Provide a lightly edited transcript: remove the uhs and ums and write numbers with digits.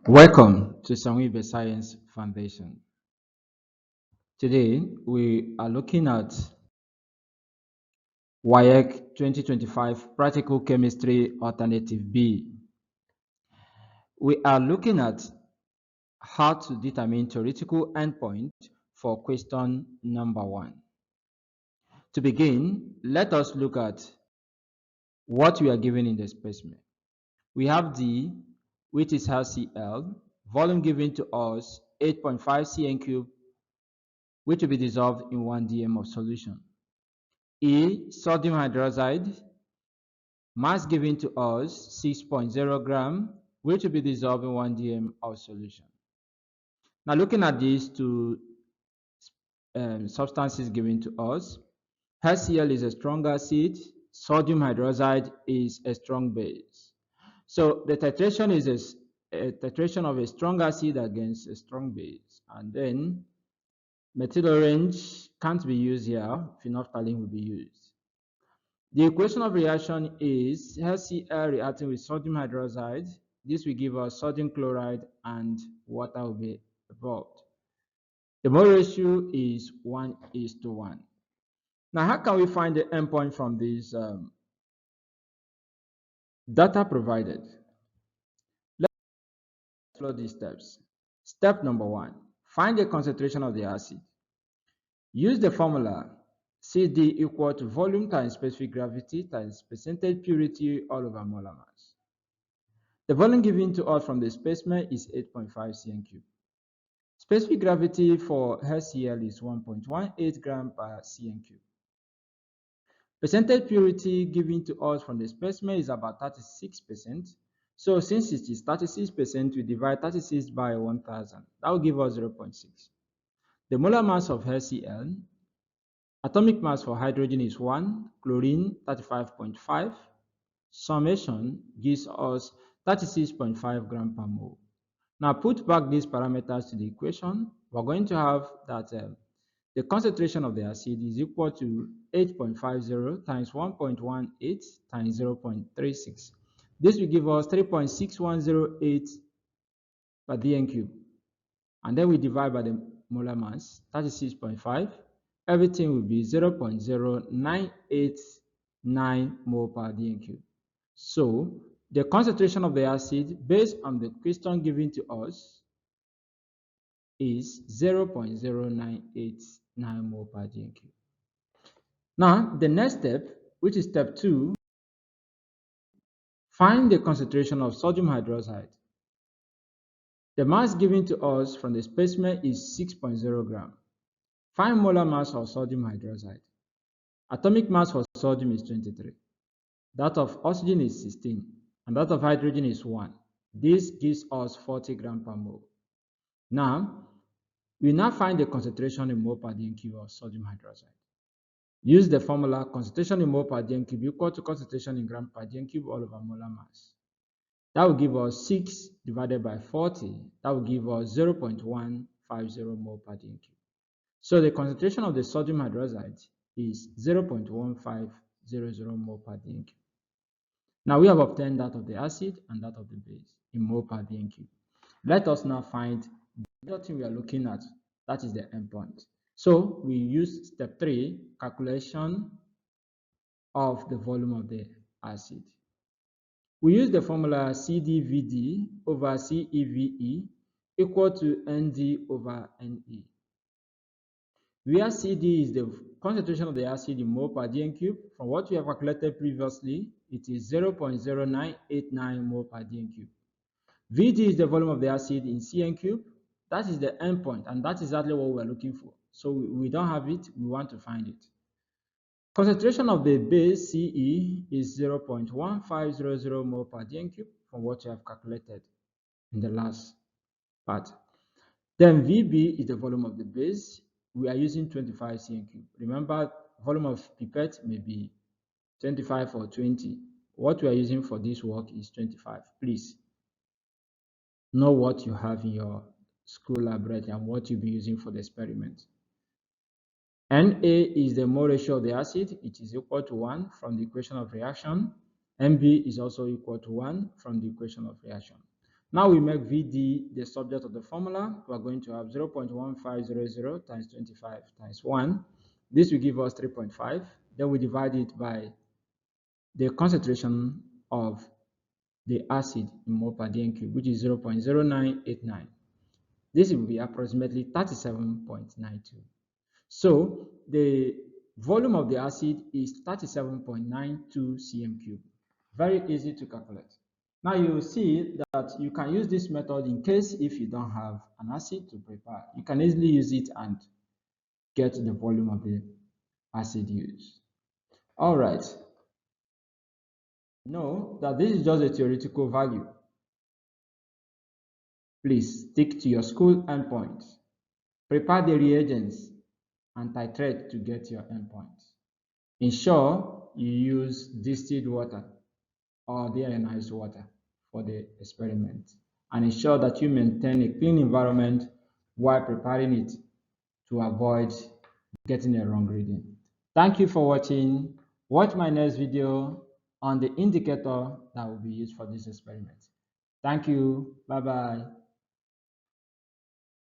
Welcome to Sanwibe Science Foundation. Today we are looking at Waec 2025 Practical Chemistry Alternative B. We are looking at how to determine theoretical endpoint for question number 1. To begin, let us look at what we are given in the specimen. We have D, which is HCl, volume given to us 8.5 cm cube, which will be dissolved in 1 dm of solution. E, sodium hydroxide, mass given to us 6.0 gram, which will be dissolved in 1 dm of solution. Now looking at these two substances given to us, HCl is a strong acid, sodium hydroxide is a strong base. So the titration is a titration of a strong acid against a strong base, and then methyl orange can't be used here, phenolphthalein will be used. The equation of reaction is HCl reacting with sodium hydroxide. This will give us sodium chloride and water will be evolved. The mole ratio is 1:1. Now, how can we find the endpoint from this data provided? Let's follow these steps. Step number 1, find the concentration of the acid. Use the formula CD equal to volume times specific gravity times percentage purity all over molar mass. The volume given to us from the specimen is 8.5 cm cube. Specific gravity for HCl is 1.18 gram per cm cube. Percentage purity given to us from the specimen is about 36%. So since it is 36%, we divide 36 by 1000. That will give us 0.6. The molar mass of HCl, atomic mass for hydrogen is 1, chlorine 35.5. Summation gives us 36.5 gram per mole. Now put back these parameters to the equation. We're going to have that the concentration of the acid is equal to 8.50 times 1.18 times 0.36. This will give us 3.6108 per dm cube. And then we divide by the molar mass, 36.5. Everything will be 0.0989 mole per dm cube. So the concentration of the acid based on the question given to us is 0.0989 mole per dm cube. Now, the next step, which is step 2, find the concentration of sodium hydroxide. The mass given to us from the specimen is 6.0 gram. Find molar mass of sodium hydroxide. Atomic mass for sodium is 23. That of oxygen is 16, and that of hydrogen is 1. This gives us 40 gram per mole. Now, we now find the concentration in mole per dm cube of sodium hydroxide. Use the formula concentration in mole per dm cube equal to concentration in gram per dm cube all over molar mass. That will give us 6 divided by 40. That will give us 0.150 mole per dm cube. So the concentration of the sodium hydroxide is 0.1500 mole per dm cube. Now we have obtained that of the acid and that of the base in mole per dm cube. Let us now find the other thing we are looking at, that is the endpoint. So we use step 3, calculation of the volume of the acid. We use the formula CdVd over CeVe equal to Nd over Ne, where Cd is the concentration of the acid in mole per dm cube. From what we have calculated previously, it is 0.0989 mole per dm cube. Vd is the volume of the acid in cm cube. That is the endpoint, and that is exactly what we're looking for. So we don't have it, we want to find it. Concentration of the base Ce is 0.1500 mole per dm cube from what you have calculated in the last part. Then Vb is the volume of the base. We are using 25 cm cube. Remember, volume of pipette may be 25 or 20. What we are using for this work is 25. Please know what you have in your school laboratory and what you'll be using for the experiment. Na is the mole ratio of the acid. It is equal to 1 from the equation of reaction. Mb is also equal to 1 from the equation of reaction. Now we make VD the subject of the formula. We are going to have 0.1500 times 25 times 1. This will give us 3.5. Then we divide it by the concentration of the acid in mole per dm cube, which is 0.0989. This will be approximately 37.92. So the volume of the acid is 37.92 cm cube. Very easy to calculate. Now you will see that you can use this method in case if you don't have an acid to prepare. You can easily use it and get the volume of the acid used. All right. Know that this is just a theoretical value. Please stick to your school endpoints. Prepare the reagents and titrate to get your endpoints. Ensure you use distilled water or deionized water for the experiment, and ensure that you maintain a clean environment while preparing it to avoid getting a wrong reading. Thank you for watching. Watch my next video on the indicator that will be used for this experiment. Thank you. Bye bye.